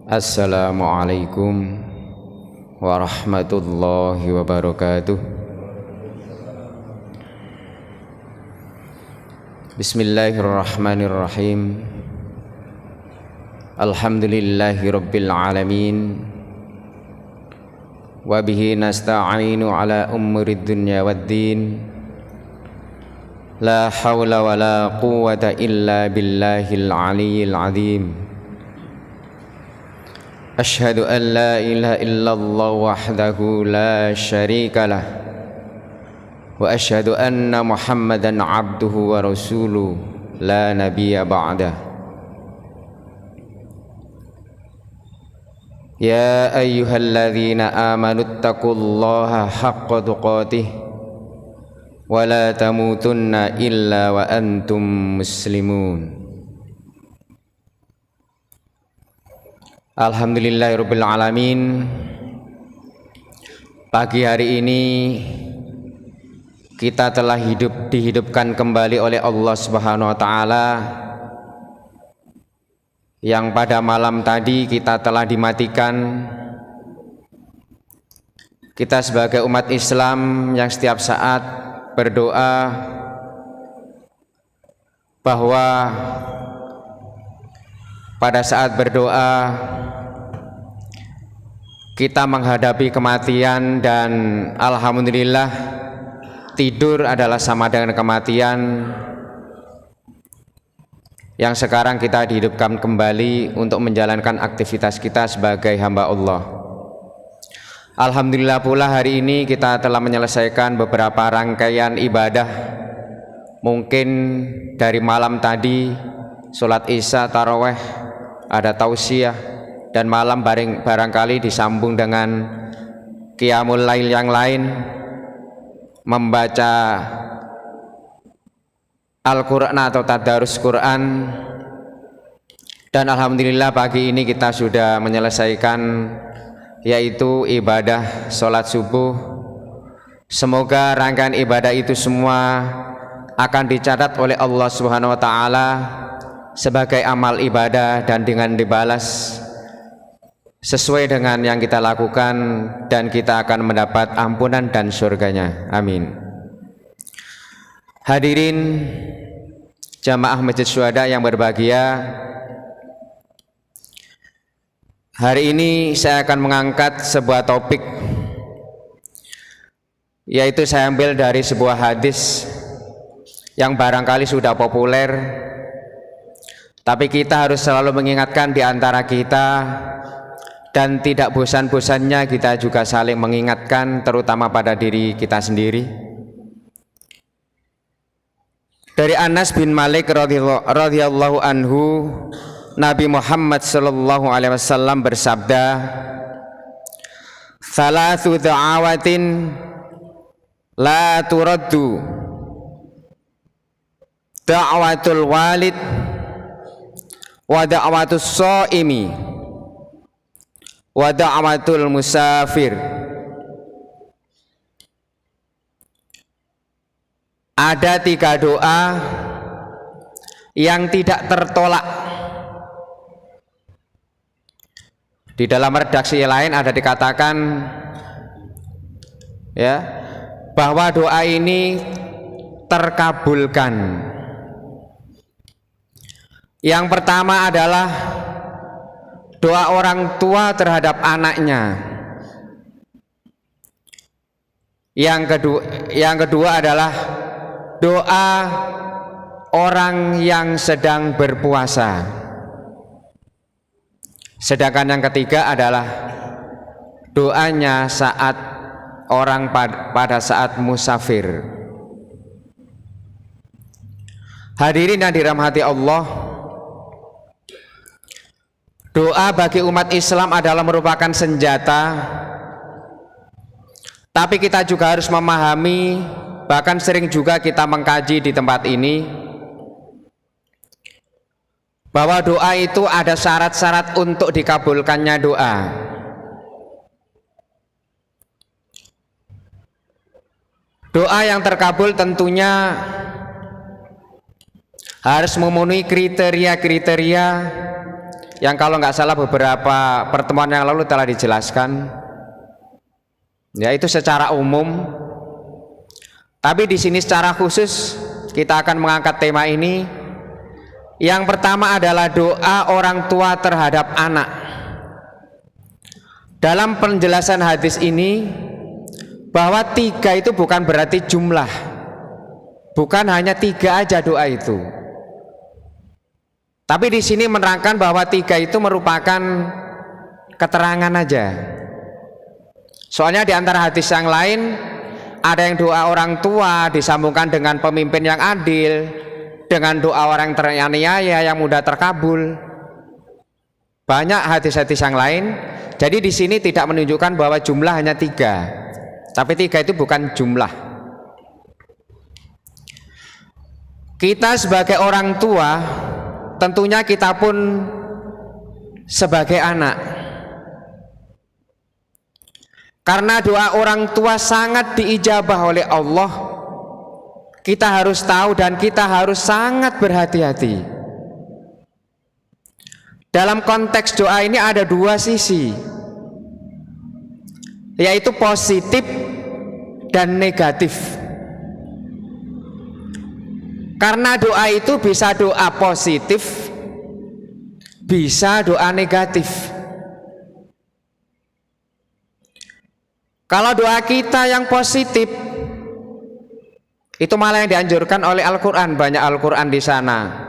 Assalamualaikum warahmatullahi wabarakatuh. Bismillahirrahmanirrahim. Alhamdulillahi rabbil alamin. Wa bihi nasta'inu ala umurid dunya waddin. La hawla wa la quwwata illa billahil aliyyil azim. Ashhadu an la ilaha illallah wahdahu la syarika lah. Wa ashhadu anna Muhammadan abduhu wa rasuluh la nabiyya ba'dah. Ya ayyuhalladzina amanu taqullaha haqqa tuqatih wa la tamutunna illa wa antum muslimun. Alhamdulillahirabbil alamin. Pagi hari ini kita telah dihidupkan kembali oleh Allah Subhanahu wa taala, yang pada malam tadi kita telah dimatikan. Kita sebagai umat Islam yang setiap saat berdoa bahwa pada saat berdoa kita menghadapi kematian, dan alhamdulillah tidur adalah sama dengan kematian, yang sekarang kita dihidupkan kembali untuk menjalankan aktivitas kita sebagai hamba Allah. Alhamdulillah pula hari ini kita telah menyelesaikan beberapa rangkaian ibadah. Mungkin dari malam tadi sholat isya, taraweh, ada tausiah, dan malam barangkali disambung dengan qiyamul lail yang lain, membaca Al-Quran atau tadarus Quran. Dan alhamdulillah pagi ini kita sudah menyelesaikan, yaitu ibadah sholat subuh. Semoga rangkaian ibadah itu semua akan dicatat oleh Allah Subhanahu wa taala sebagai amal ibadah dan dengan dibalas sesuai dengan yang kita lakukan, dan kita akan mendapat ampunan dan surganya. Amin. Hadirin jamaah Masjid Syuhada yang berbahagia, hari ini saya akan mengangkat sebuah topik, yaitu saya ambil dari sebuah hadis yang barangkali sudah populer, tapi kita harus selalu mengingatkan di antara kita, dan tidak bosan-bosannya kita juga saling mengingatkan, terutama pada diri kita sendiri. Dari Anas bin Malik radhiyallahu anhu, Nabi Muhammad sallallahu alaihi wasallam bersabda, "Thalathu da'awatin la turaddu, da'watul walid wa da'watus shaimi wa da'watul musafir." Ada 3 doa yang tidak tertolak. Di dalam redaksi lain ada dikatakan ya, bahwa doa ini terkabulkan. Yang pertama adalah doa orang tua terhadap anaknya. Yang kedua adalah doa orang yang sedang berpuasa. Sedangkan yang ketiga adalah doanya saat orang pada saat musafir. Hadirin yang dirahmati Allah, doa bagi umat Islam adalah merupakan senjata, tapi kita juga harus memahami, bahkan sering juga kita mengkaji di tempat ini, bahwa doa itu ada syarat-syarat untuk dikabulkannya doa. Doa yang terkabul tentunya harus memenuhi kriteria-kriteria yang kalau nggak salah beberapa pertemuan yang lalu telah dijelaskan, yaitu secara umum. Tapi di sini secara khusus kita akan mengangkat tema ini. Yang pertama adalah doa orang tua terhadap anak. Dalam penjelasan hadis ini, bahwa 3 itu bukan berarti jumlah, bukan hanya 3 aja doa itu. Tapi di sini menerangkan bahwa 3 itu merupakan keterangan aja. Soalnya di antara hadis yang lain ada yang doa orang tua disambungkan dengan pemimpin yang adil, dengan doa orang yang teraniaya yang mudah terkabul. Banyak hadis-hadis yang lain. Jadi di sini tidak menunjukkan bahwa jumlah hanya 3, tapi 3 itu bukan jumlah. Kita sebagai orang tua, tentunya kita pun sebagai anak. Karena doa orang tua sangat diijabah oleh Allah, kita harus tahu dan kita harus sangat berhati-hati. Dalam konteks doa ini ada 2 sisi, yaitu positif dan negatif. Karena doa itu bisa doa positif, bisa doa negatif. Kalau doa kita yang positif, itu malah yang dianjurkan oleh Al-Quran. Banyak Al-Quran di sana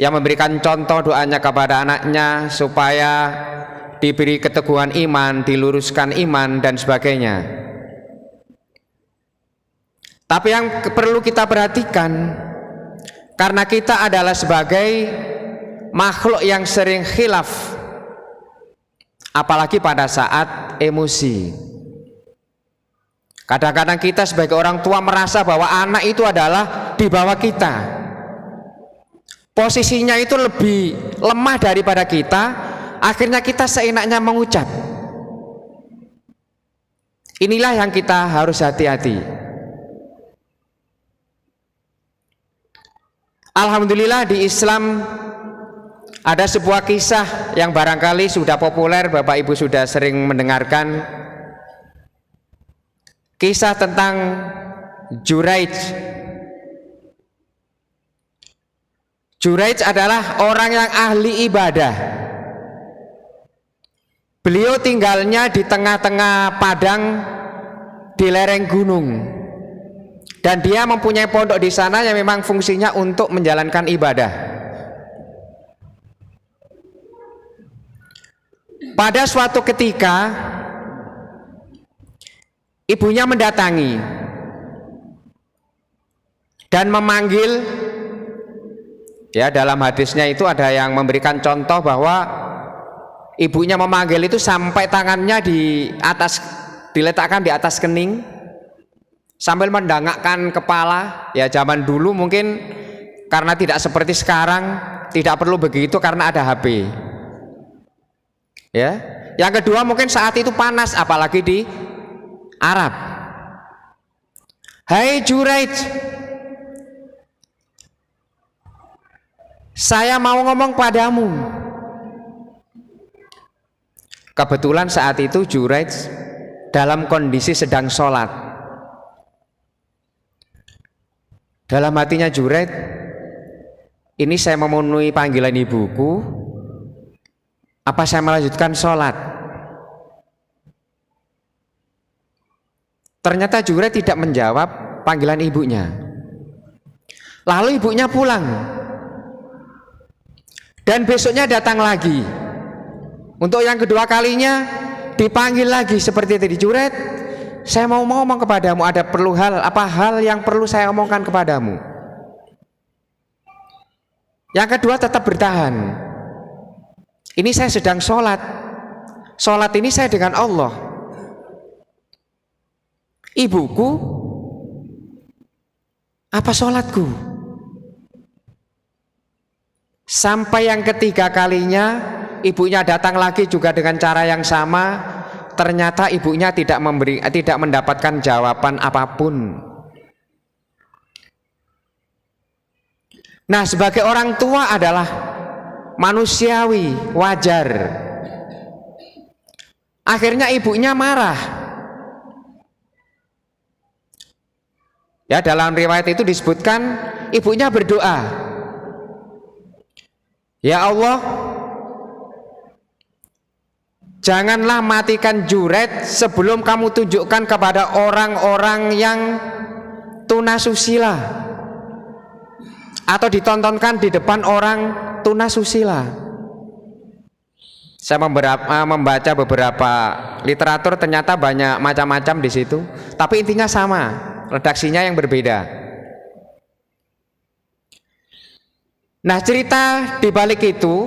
yang memberikan contoh doanya kepada anaknya supaya diberi keteguhan iman, diluruskan iman dan sebagainya. Tapi yang perlu kita perhatikan, karena kita adalah sebagai makhluk yang sering khilaf, apalagi pada saat emosi. Kadang-kadang kita sebagai orang tua merasa bahwa anak itu adalah di bawah kita, posisinya itu lebih lemah daripada kita. Akhirnya kita seenaknya mengucap. Inilah yang kita harus hati-hati. Alhamdulillah di Islam ada sebuah kisah yang barangkali sudah populer, Bapak Ibu sudah sering mendengarkan. Kisah tentang Juraij. Juraij adalah orang yang ahli ibadah. Beliau tinggalnya di tengah-tengah padang di lereng gunung, dan dia mempunyai pondok di sana yang memang fungsinya untuk menjalankan ibadah. Pada suatu ketika ibunya mendatangi dan memanggil. Ya, dalam hadisnya itu ada yang memberikan contoh bahwa ibunya memanggil itu sampai tangannya diletakkan di atas kening sambil mendangakkan kepala. Ya, zaman dulu mungkin karena tidak seperti sekarang, tidak perlu begitu karena ada HP. Ya. Yang kedua mungkin saat itu panas, apalagi di Arab. Hai Juraij, saya mau ngomong padamu. Kebetulan saat itu Juraij dalam kondisi sedang sholat. Dalam hatinya Juraij, ini saya memenuhi panggilan ibuku, apa saya melanjutkan sholat? Ternyata Juraij tidak menjawab panggilan ibunya. Lalu ibunya pulang. Dan besoknya datang lagi. Untuk yang kedua kalinya dipanggil lagi seperti tadi. Juraij, saya mau ngomong kepadamu, ada apa hal yang perlu saya omongkan kepadamu. Yang kedua tetap bertahan. Ini saya sedang sholat. Sholat ini saya dengan Allah. Ibuku, apa sholatku? Sampai yang ketiga kalinya ibunya datang lagi juga dengan cara yang sama. Ternyata ibunya tidak mendapatkan jawaban apapun. Nah, sebagai orang tua adalah manusiawi, wajar. Akhirnya ibunya marah. Ya, dalam riwayat itu disebutkan ibunya berdoa, "Ya Allah, janganlah matikan Juret sebelum kamu tunjukkan kepada orang-orang yang tunasusila atau ditontonkan di depan orang tunasusila." Saya membaca beberapa literatur, ternyata banyak macam-macam di situ, tapi intinya sama, redaksinya yang berbeda. Nah, cerita di balik itu,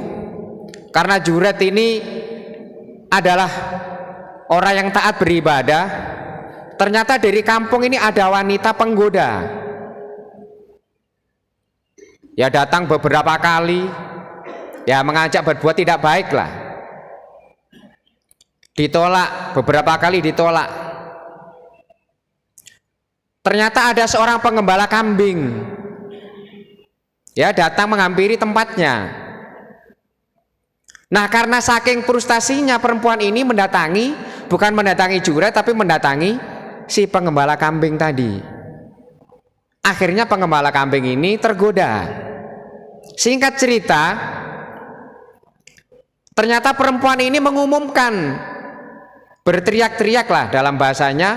karena Juret ini adalah orang yang taat beribadah, ternyata dari kampung ini ada wanita penggoda. Ya, datang beberapa kali, ya mengajak berbuat tidak baik lah. Ditolak, beberapa kali ditolak. Ternyata ada seorang pengembala kambing, ya, datang menghampiri tempatnya. Nah, karena saking frustasinya perempuan ini bukan mendatangi Juret, tapi mendatangi si pengembala kambing tadi. Akhirnya pengembala kambing ini tergoda. Singkat cerita, ternyata perempuan ini mengumumkan, berteriak-teriaklah dalam bahasanya,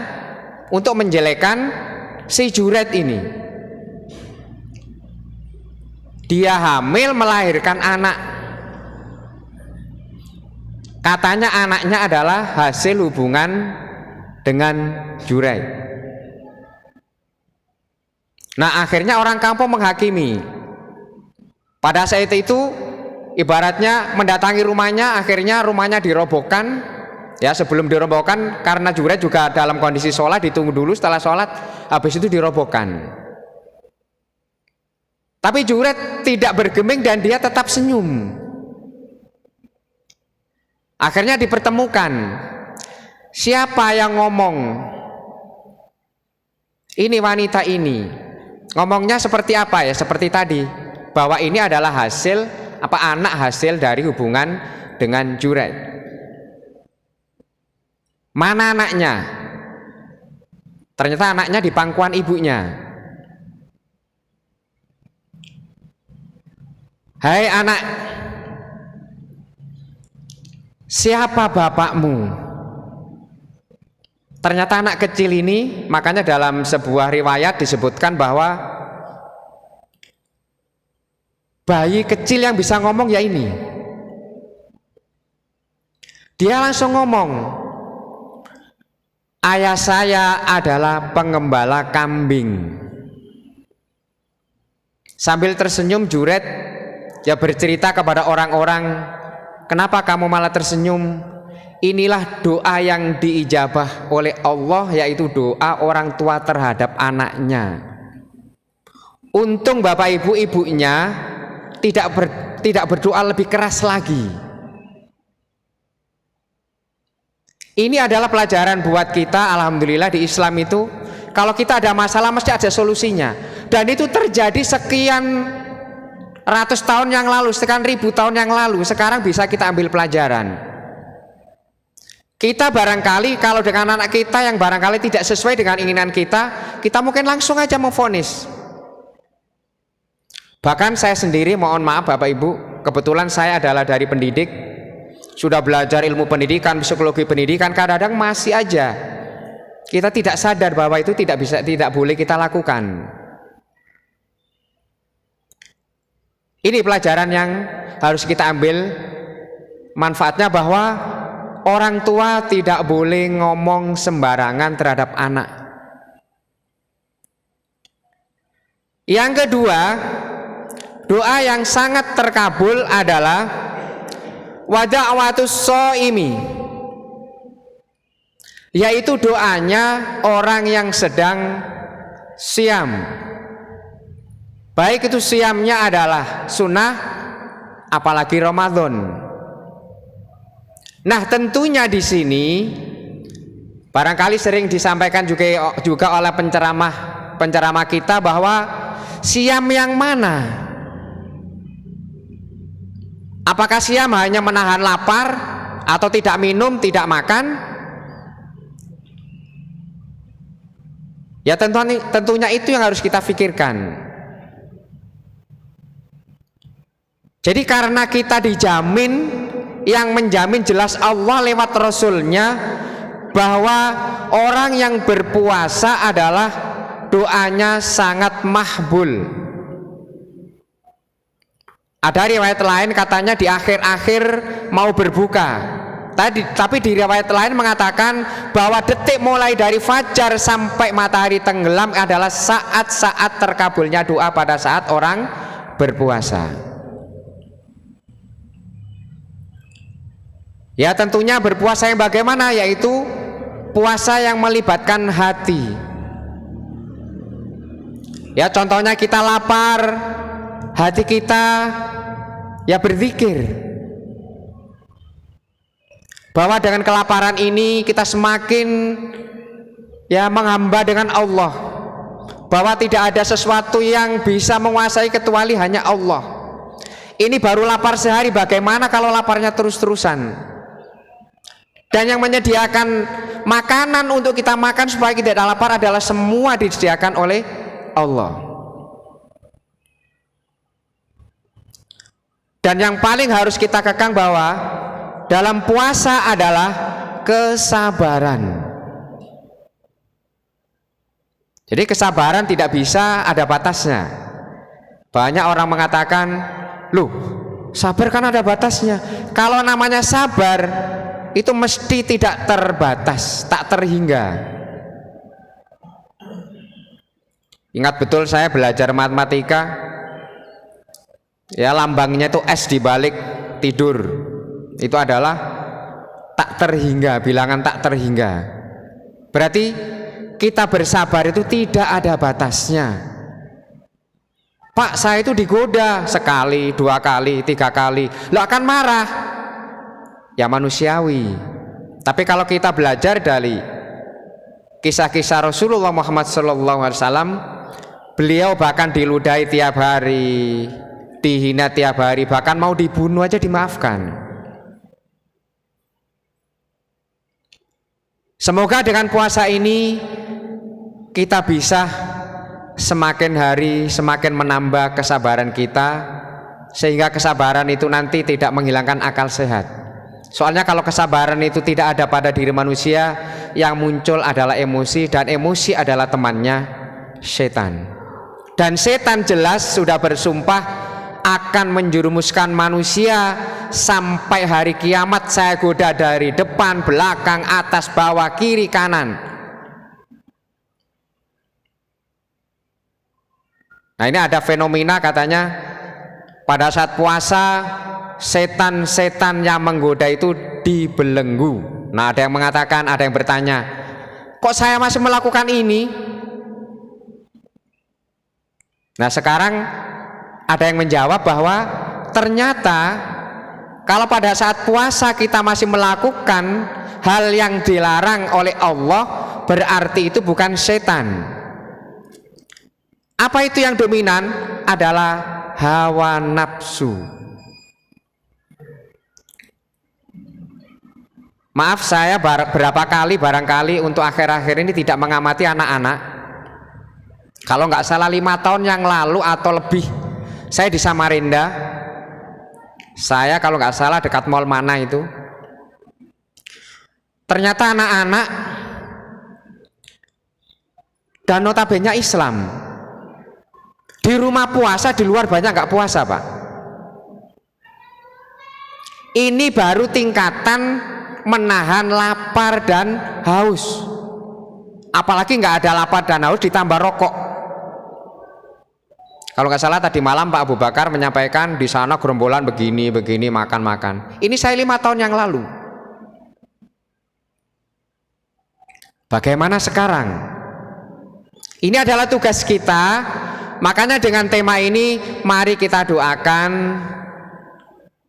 untuk menjelekkan si Juret ini. Dia hamil, melahirkan anak. Katanya anaknya adalah hasil hubungan dengan Juret. Nah, akhirnya orang kampung menghakimi. Pada saat itu ibaratnya mendatangi rumahnya, akhirnya rumahnya dirobohkan. Ya, sebelum dirobohkan, karena Juret juga dalam kondisi sholat, ditunggu dulu, setelah sholat habis itu dirobohkan. Tapi Juret tidak bergeming dan dia tetap senyum. Akhirnya dipertemukan. Siapa yang ngomong? Ini wanita ini. Ngomongnya seperti apa ya? Seperti tadi, bahwa ini adalah anak hasil dari hubungan dengan Juret. Mana anaknya? Ternyata anaknya di pangkuan ibunya. "Hai anak, siapa bapakmu?" Ternyata anak kecil ini, makanya dalam sebuah riwayat disebutkan bahwa bayi kecil yang bisa ngomong ya ini. Dia langsung ngomong, "Ayah saya adalah pengembala kambing." Sambil tersenyum, Juret ya bercerita kepada orang-orang, "Kenapa kamu malah tersenyum? Inilah doa yang diijabah oleh Allah, yaitu doa orang tua terhadap anaknya. Untung bapak ibunya tidak berdoa lebih keras lagi." Ini adalah pelajaran buat kita. Alhamdulillah di Islam itu, kalau kita ada masalah mesti ada solusinya. Dan itu terjadi sekian ratus tahun yang lalu, sekian ribu tahun yang lalu. Sekarang bisa kita ambil pelajaran. Kita barangkali kalau dengan anak kita yang barangkali tidak sesuai dengan inginan kita mungkin langsung aja memvonis. Bahkan saya sendiri, mohon maaf Bapak Ibu, kebetulan saya adalah dari pendidik, sudah belajar ilmu pendidikan, psikologi pendidikan, kadang-kadang masih aja kita tidak sadar bahwa itu tidak boleh kita lakukan. Ini pelajaran yang harus kita ambil manfaatnya, bahwa orang tua tidak boleh ngomong sembarangan terhadap anak. Yang kedua, doa yang sangat terkabul adalah wada'watus shaimi, yaitu doanya orang yang sedang siam. Baik itu siamnya adalah sunnah, apalagi Ramadan. Nah, tentunya di sini barangkali sering disampaikan juga oleh penceramah kita, bahwa siam yang mana? Apakah siam hanya menahan lapar atau tidak minum, tidak makan? Ya tentunya itu yang harus kita pikirkan. Jadi karena kita dijamin, yang menjamin jelas Allah lewat Rasulnya, bahwa orang yang berpuasa adalah doanya sangat mahbul. Ada riwayat lain katanya di akhir-akhir mau berbuka. Tapi di riwayat lain mengatakan bahwa detik mulai dari fajar sampai matahari tenggelam adalah saat-saat terkabulnya doa pada saat orang berpuasa. Ya tentunya berpuasa yang bagaimana, yaitu puasa yang melibatkan hati. Ya contohnya kita lapar, hati kita ya berzikir. Bahwa dengan kelaparan ini kita semakin ya menghamba dengan Allah. Bahwa tidak ada sesuatu yang bisa menguasai kecuali hanya Allah. Ini baru lapar sehari, bagaimana kalau laparnya terus-terusan? Dan yang menyediakan makanan untuk kita makan supaya kita tidak lapar adalah semua disediakan oleh Allah. Dan yang paling harus kita kekang bahwa dalam puasa adalah kesabaran. Jadi kesabaran tidak bisa ada batasnya. Banyak orang mengatakan, loh sabar kan ada batasnya. Kalau namanya sabar itu mesti tidak terbatas, tak terhingga. Ingat betul saya belajar matematika, ya lambangnya itu S dibalik tidur. Itu adalah tak terhingga, bilangan tak terhingga. Berarti kita bersabar itu tidak ada batasnya. Pak, saya itu digoda sekali, 2 kali, 3 kali, lo akan marah. Ya manusiawi. Tapi kalau kita belajar dari kisah-kisah Rasulullah Muhammad SAW, beliau bahkan diludahi tiap hari, dihina tiap hari, bahkan mau dibunuh aja dimaafkan. Semoga dengan puasa ini kita bisa semakin hari semakin menambah kesabaran kita, sehingga kesabaran itu nanti tidak menghilangkan akal sehat. Soalnya kalau kesabaran itu tidak ada pada diri manusia, yang muncul adalah emosi, dan emosi adalah temannya setan. Dan setan jelas sudah bersumpah akan menjerumuskan manusia sampai hari kiamat. Saya goda dari depan, belakang, atas, bawah, kiri, kanan. Nah ini ada fenomena katanya pada saat puasa setan-setan yang menggoda itu dibelenggu. Nah ada yang mengatakan, ada yang bertanya, kok saya masih melakukan ini? Nah sekarang ada yang menjawab bahwa ternyata kalau pada saat puasa kita masih melakukan hal yang dilarang oleh Allah, berarti itu bukan setan. Apa itu yang dominan? Adalah hawa nafsu. Maaf, saya berapa kali barangkali untuk akhir-akhir ini tidak mengamati anak-anak. Kalau nggak salah 5 tahun yang lalu atau lebih, saya di Samarinda. Saya kalau nggak salah dekat mall mana itu. Ternyata anak-anak dan notabene Islam di rumah puasa, di luar banyak nggak puasa, Pak. Ini baru tingkatan menahan lapar dan haus. Apalagi nggak ada lapar dan haus ditambah rokok. Kalau nggak salah tadi malam Pak Abu Bakar menyampaikan di sana gerombolan begini makan. Ini saya 5 tahun yang lalu. Bagaimana sekarang? Ini adalah tugas kita. Makanya dengan tema ini mari kita doakan.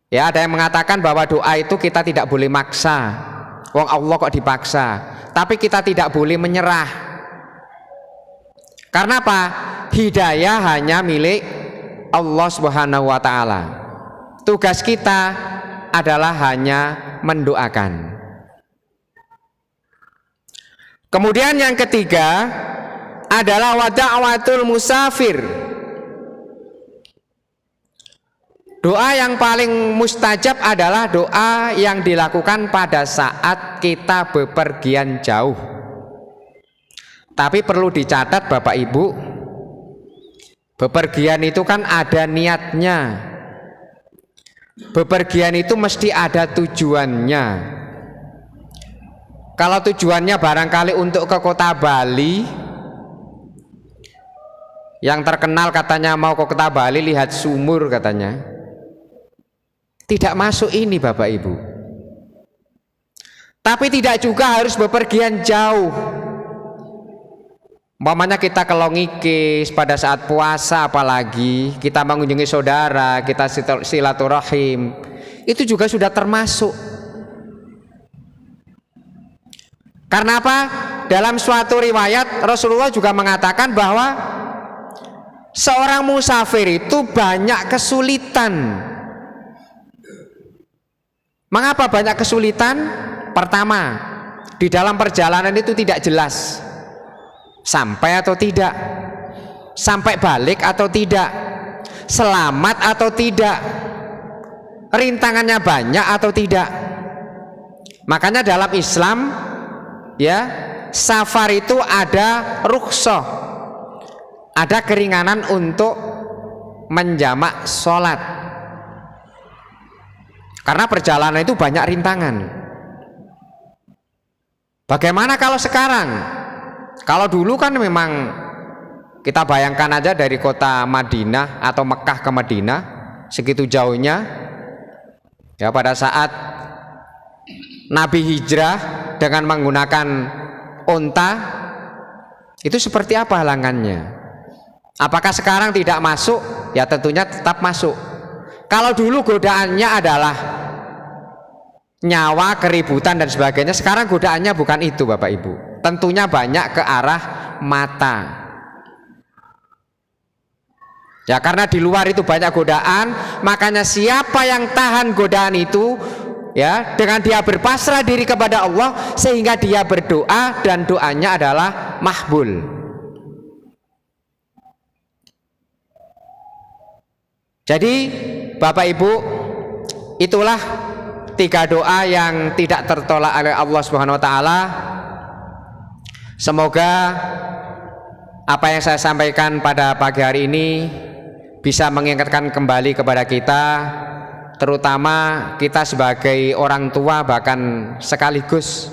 Ya, ada yang mengatakan bahwa doa itu kita tidak boleh maksa. Wong Allah kok dipaksa. Tapi kita tidak boleh menyerah. Karena apa? Hidayah hanya milik Allah Subhanahu wa taala. Tugas kita adalah hanya mendoakan. Kemudian yang ketiga adalah wa da'watul musafir. Doa yang paling mustajab adalah doa yang dilakukan pada saat kita bepergian jauh. Tapi perlu dicatat Bapak Ibu, bepergian itu kan ada niatnya. Bepergian itu mesti ada tujuannya. Kalau tujuannya barangkali untuk ke kota Bali, yang terkenal katanya mau ke kota Bali lihat sumur katanya, tidak masuk ini Bapak Ibu. Tapi tidak juga harus bepergian jauh. Umpamanya kita ke Longikis pada saat puasa, apalagi kita mengunjungi saudara, kita silaturahim, itu juga sudah termasuk. Karena apa? Dalam suatu riwayat Rasulullah juga mengatakan bahwa seorang musafir itu banyak kesulitan. Mengapa banyak kesulitan? Pertama, di dalam perjalanan itu tidak jelas sampai atau tidak, sampai balik atau tidak, selamat atau tidak, rintangannya banyak atau tidak. Makanya dalam Islam ya, safar itu ada rukhsah, ada keringanan untuk menjamak sholat, karena perjalanan itu banyak rintangan. Bagaimana kalau sekarang? Kalau dulu kan memang kita bayangkan aja dari kota Madinah atau Mekah ke Madinah, segitu jauhnya ya, pada saat Nabi hijrah dengan menggunakan unta, itu seperti apa halangannya? Apakah sekarang tidak masuk? Ya tentunya tetap masuk. Kalau dulu godaannya adalah nyawa, keributan dan sebagainya, sekarang godaannya bukan itu Bapak Ibu. Tentunya banyak ke arah mata. Ya karena di luar itu banyak godaan, makanya siapa yang tahan godaan itu ya, dengan dia berpasrah diri kepada Allah sehingga dia berdoa dan doanya adalah mahbul. Jadi Bapak Ibu, itulah 3 doa yang tidak tertolak oleh Allah Subhanahu wa taala. Semoga apa yang saya sampaikan pada pagi hari ini bisa mengingatkan kembali kepada kita, terutama kita sebagai orang tua, bahkan sekaligus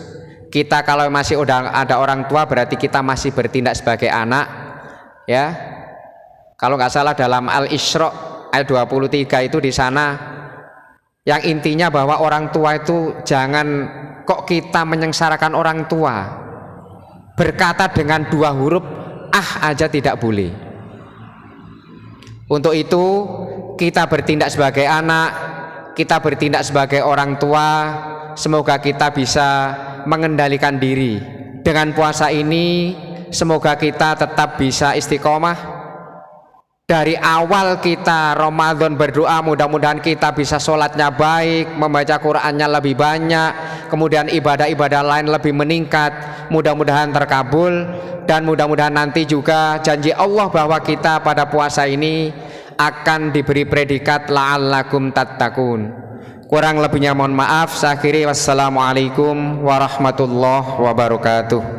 kita kalau masih udah ada orang tua berarti kita masih bertindak sebagai anak ya. Kalau nggak salah dalam Al-Isra ayat 23 itu di sana yang intinya bahwa orang tua itu jangan kok kita menyengsarakan orang tua, berkata dengan 2 huruf aja tidak boleh. Untuk itu kita bertindak sebagai anak, kita bertindak sebagai orang tua. Semoga kita bisa mengendalikan diri. Dengan puasa ini semoga kita tetap bisa istiqomah. Dari awal kita Ramadan berdoa, mudah-mudahan kita bisa sholatnya baik, membaca Qur'annya lebih banyak, kemudian ibadah-ibadah lain lebih meningkat, mudah-mudahan terkabul. Dan mudah-mudahan nanti juga janji Allah bahwa kita pada puasa ini akan diberi predikat la'allakum tattaqun. Kurang lebihnya mohon maaf. Saya akhiri, wassalamualaikum warahmatullahi wabarakatuh.